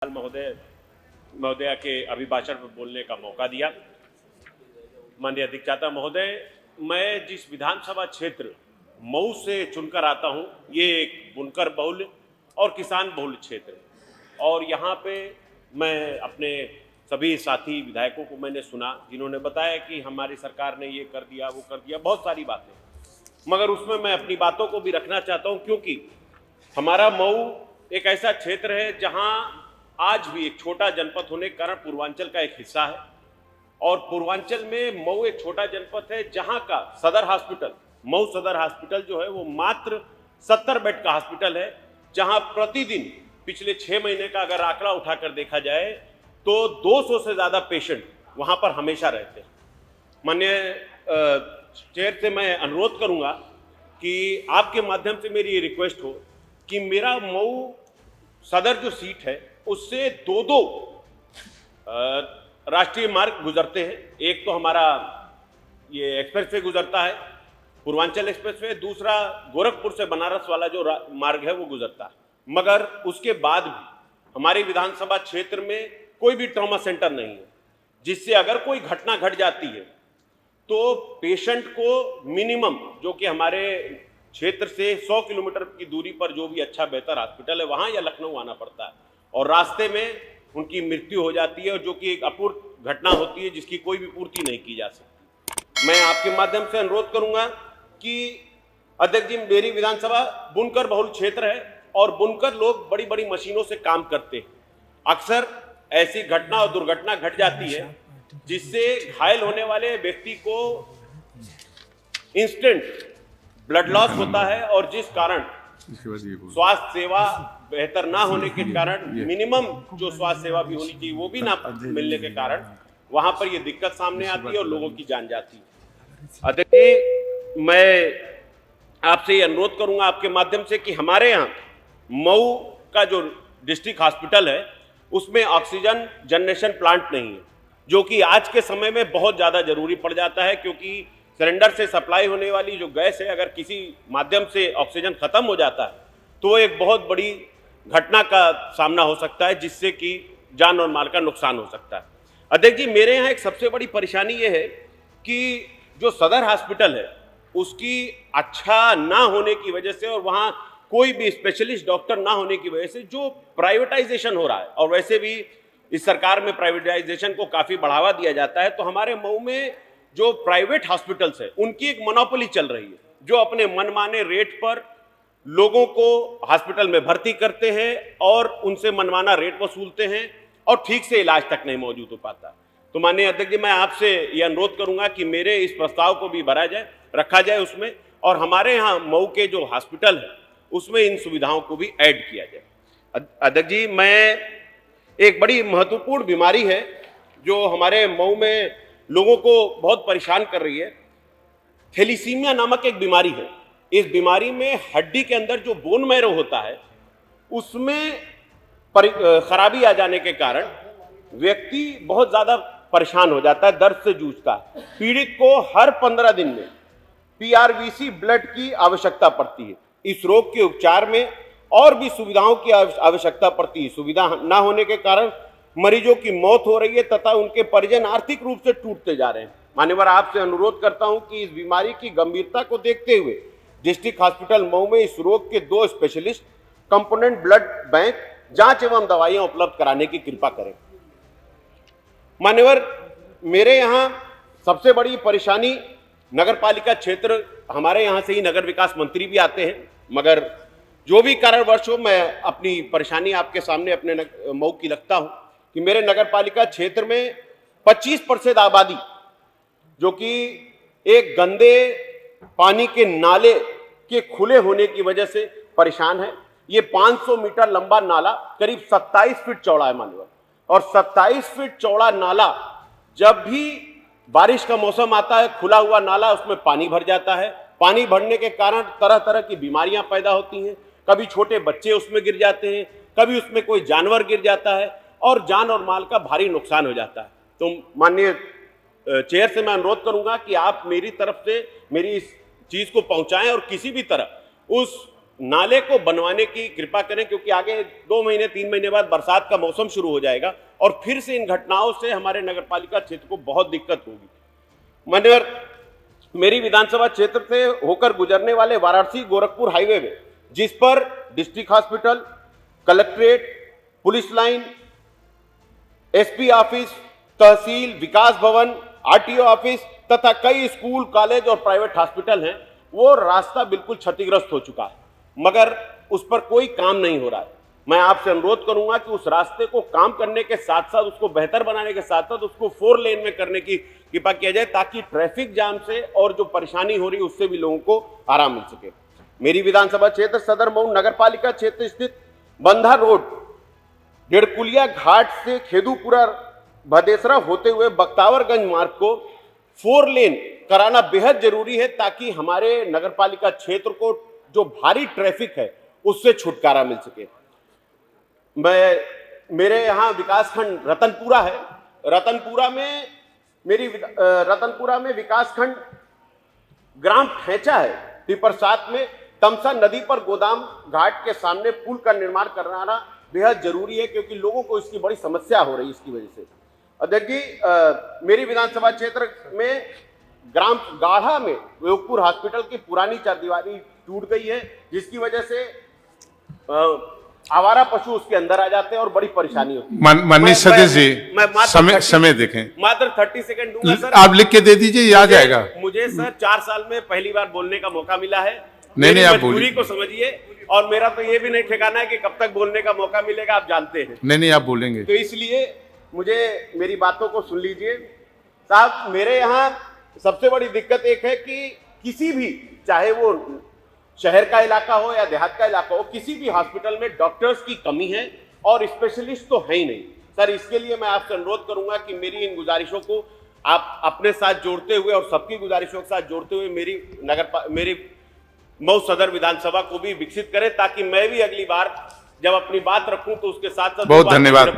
महोदय महोदया के अभिभाषण में बोलने का मौका दिया। माननीय अधिष्ठाता महोदय, मैं जिस विधानसभा क्षेत्र मऊ से चुनकर आता हूं, ये एक बुनकर बहुल और किसान बहुल क्षेत्र है और यहाँ पे मैं अपने सभी साथी विधायकों को मैंने सुना जिन्होंने बताया कि हमारी सरकार ने ये कर दिया, वो कर दिया, बहुत सारी बातें, मगर उसमें मैं अपनी बातों को भी रखना चाहता हूँ क्योंकि हमारा मऊ एक ऐसा क्षेत्र है जहाँ आज भी एक छोटा जनपद होने के कारण पूर्वांचल का एक हिस्सा है और पूर्वांचल में मऊ एक छोटा जनपद है जहां का सदर हॉस्पिटल, मऊ सदर हॉस्पिटल जो है वो मात्र 70 बेड का हॉस्पिटल है, जहां प्रतिदिन पिछले 6 महीने का अगर आंकड़ा उठाकर देखा जाए तो 200 से ज्यादा पेशेंट वहां पर हमेशा रहते हैं। माननीय चेयर से मैं अनुरोध करूंगा कि आपके माध्यम से मेरी ये रिक्वेस्ट हो कि मेरा मऊ सदर जो सीट है उससे दो राष्ट्रीय मार्ग गुजरते हैं। एक तो हमारा ये एक्सप्रेसवे गुजरता है, पूर्वांचल एक्सप्रेसवे, दूसरा गोरखपुर से बनारस वाला जो मार्ग है वो गुजरता है, मगर उसके बाद भी हमारी विधानसभा क्षेत्र में कोई भी ट्रॉमा सेंटर नहीं है, जिससे अगर कोई घटना घट जाती है तो पेशेंट को मिनिमम, जो कि हमारे क्षेत्र से 100 किलोमीटर की दूरी पर जो भी अच्छा बेहतर हॉस्पिटल है वहां या लखनऊ आना पड़ता है और रास्ते में उनकी मृत्यु हो जाती है और जो कि एक अपूर्व घटना होती है जिसकी कोई भी पूर्ति नहीं की जा सकती। मैं आपके माध्यम से अनुरोध करूंगा कि अध्यक्ष जी, मेरी विधानसभा बुनकर बहुल क्षेत्र है और बुनकर लोग बड़ी बड़ी मशीनों से काम करते हैं। अक्सर ऐसी घटना और दुर्घटना घट जाती है जिससे घायल होने वाले व्यक्ति को इंस्टेंट ब्लड लॉस होता है और जिस कारण स्वास्थ्य सेवा बेहतर ना होने के कारण, मिनिमम जो स्वास्थ्य सेवा भी होनी चाहिए वो भी ना मिलने के कारण वहां पर ये दिक्कत सामने आती है और लोगों की जान जाती है। अध्यक्ष जी, मैं आपसे ये अनुरोध करूंगा आपके माध्यम से कि हमारे यहाँ मऊ का जो डिस्ट्रिक्ट हॉस्पिटल है उसमें ऑक्सीजन जनरेशन प्लांट नहीं है, जो कि आज के समय में बहुत ज्यादा जरूरी पड़ जाता है क्योंकि सिलेंडर से सप्लाई होने वाली जो गैस है, अगर किसी माध्यम से ऑक्सीजन खत्म हो जाता है तो एक बहुत बड़ी घटना का सामना हो सकता है जिससे कि जान और माल का नुकसान हो सकता है। अध्यक्ष जी, मेरे यहाँ एक सबसे बड़ी परेशानी ये है कि जो सदर हॉस्पिटल है उसकी अच्छा ना होने की वजह से और वहाँ कोई भी स्पेशलिस्ट डॉक्टर ना होने की वजह से जो प्राइवेटाइजेशन हो रहा है, और वैसे भी इस सरकार में प्राइवेटाइजेशन को काफी बढ़ावा दिया जाता है, तो हमारे मऊ में जो प्राइवेट हॉस्पिटल्स है उनकी एक मोनोपोली चल रही है, जो अपने मनमाने रेट पर लोगों को हॉस्पिटल में भर्ती करते हैं और उनसे मनमाना रेट वसूलते हैं और ठीक से इलाज तक नहीं मौजूद हो पाता। तो माननीय अध्यक्ष जी, मैं आपसे यह अनुरोध करूंगा कि मेरे इस प्रस्ताव को भी भरा जाए, रखा जाए उसमें, और हमारे यहाँ मऊ के जो हॉस्पिटल है उसमें इन सुविधाओं को भी ऐड किया जाए। अध्यक्ष जी, मैं एक बड़ी महत्वपूर्ण बीमारी है जो हमारे मऊ में लोगों को बहुत परेशान कर रही है, थैलीसीमिया नामक एक बीमारी है। इस बीमारी में हड्डी के अंदर जो बोन मैरो होता है उसमें खराबी आ जाने के कारण व्यक्ति बहुत ज्यादा परेशान हो जाता है, दर्द से जूझता है। पीड़ित को हर 15 दिन में पीआरवीसी ब्लड की आवश्यकता पड़ती है। इस रोग के उपचार में और भी सुविधाओं की आवश्यकता पड़ती है। सुविधा ना होने के कारण मरीजों की मौत हो रही है तथा उनके परिजन आर्थिक रूप से टूटते जा रहे हैं। मान्यवर, आपसे अनुरोध करता हूं कि इस बीमारी की गंभीरता को देखते हुए डिस्ट्रिक्ट हॉस्पिटल मऊ में इस रोग के 2 स्पेशलिस्ट कंपोनेंट ब्लड बैंक जांच एवं दवाइयां उपलब्ध कराने की कृपा करें। मान्यवर, मेरे यहां सबसे बड़ी परेशानी नगर पालिका क्षेत्र, हमारे यहां से ही नगर विकास मंत्री भी आते हैं, मगर जो भी कारणवश हो मैं अपनी परेशानी आपके सामने अपने मऊ की रखता हूं कि मेरे नगर पालिका क्षेत्र में 25% आबादी जो कि एक गंदे पानी के नाले के खुले होने की वजह से परेशान है। ये 500 मीटर लंबा नाला करीब 27 फीट चौड़ा है मानव, और 27 फीट चौड़ा नाला जब भी बारिश का मौसम आता है, खुला हुआ नाला, उसमें पानी भर जाता है। पानी भरने के कारण तरह तरह की बीमारियां पैदा होती हैं। कभी छोटे बच्चे उसमें गिर जाते हैं, कभी उसमें कोई जानवर गिर जाता है और जान और माल का भारी नुकसान हो जाता है। तो माननीय चेयर से मैं अनुरोध करूंगा कि आप मेरी तरफ से मेरी इस चीज को पहुंचाएं और किसी भी तरह उस नाले को बनवाने की कृपा करें, क्योंकि आगे 2 महीने 3 महीने बाद बरसात का मौसम शुरू हो जाएगा और फिर से इन घटनाओं से हमारे नगरपालिका क्षेत्र को बहुत दिक्कत होगी। मगर मेरी विधानसभा क्षेत्र से होकर गुजरने वाले वाराणसी गोरखपुर हाईवे में, जिस पर district hospital, collectorate, police line, SP office, तहसील, विकास भवन, आरटीओ ऑफिस तथा कई स्कूल, कॉलेज और प्राइवेट हॉस्पिटल हैं, वो रास्ता बिल्कुल क्षतिग्रस्त हो चुका है, मगर उस पर कोई काम नहीं हो रहा है। मैं आपसे अनुरोध करूंगा कि उस रास्ते को काम करने के साथ साथ, उसको बेहतर बनाने के साथ साथ उसको 4 लेन में करने की कृपा किया जाए, ताकि ट्रैफिक जाम से और जो परेशानी हो रही है उससे भी लोगों को आराम मिल सके। मेरी विधानसभा क्षेत्र सदर मऊ नगर पालिका क्षेत्र स्थित बंधा रोड, डेढ़कुलिया घाट से खेदूपुरा भदेसरा होते हुए बख्तावरगंज मार्ग को 4 लेन कराना बेहद जरूरी है, ताकि हमारे नगरपालिका क्षेत्र को जो भारी ट्रैफिक है उससे छुटकारा मिल सके। मेरे यहाँ विकासखंड रतनपुरा है। रतनपुरा में विकासखंड ग्राम ठेचा है। टिपर 7 में तमसा नदी पर गोदाम घाट के सामने पुल का निर्माण कराना बेहद जरूरी है, क्योंकि लोगों को इसकी बड़ी समस्या हो रही है इसकी वजह से। और देखिए, मेरी विधानसभा क्षेत्र में ग्राम गाढ़ा में योगपुर हॉस्पिटल की पुरानी चारदीवारी टूट गई है, जिसकी वजह से आवारा पशु उसके अंदर आ जाते हैं और बड़ी परेशानी होती है। माननीय सदस्य जी, समय देखें। मात्र 30 सेकंड दूंगा सर। आप लिख के दे दीजिए, ये आ जाएगा। मुझे सर 4 साल में पहली बार बोलने का मौका मिला है। नहीं, आप मजबूरी को समझिए, और मेरा तो ये भी नहीं ठिकाना है कि कब तक बोलने का मौका मिलेगा, आप जानते हैं। नहीं, आप बोलेंगे। तो इसलिए मुझे मेरी बातों को सुन लीजिए साहब। मेरे यहाँ सबसे बड़ी दिक्कत एक है कि किसी भी, चाहे वो शहर का इलाका हो या देहात का इलाका हो, किसी भी हॉस्पिटल में डॉक्टर्स की कमी है और स्पेशलिस्ट तो है ही नहीं सर। इसके लिए मैं आपसे अनुरोध करूंगा कि मेरी इन गुजारिशों को आप अपने साथ जोड़ते हुए और सबकी गुजारिशों के साथ जोड़ते हुए मेरी मऊ सदर विधानसभा को भी विकसित करें, ताकि मैं भी अगली बार जब अपनी बात रखूं तो उसके साथ साथ बहुत धन्यवाद।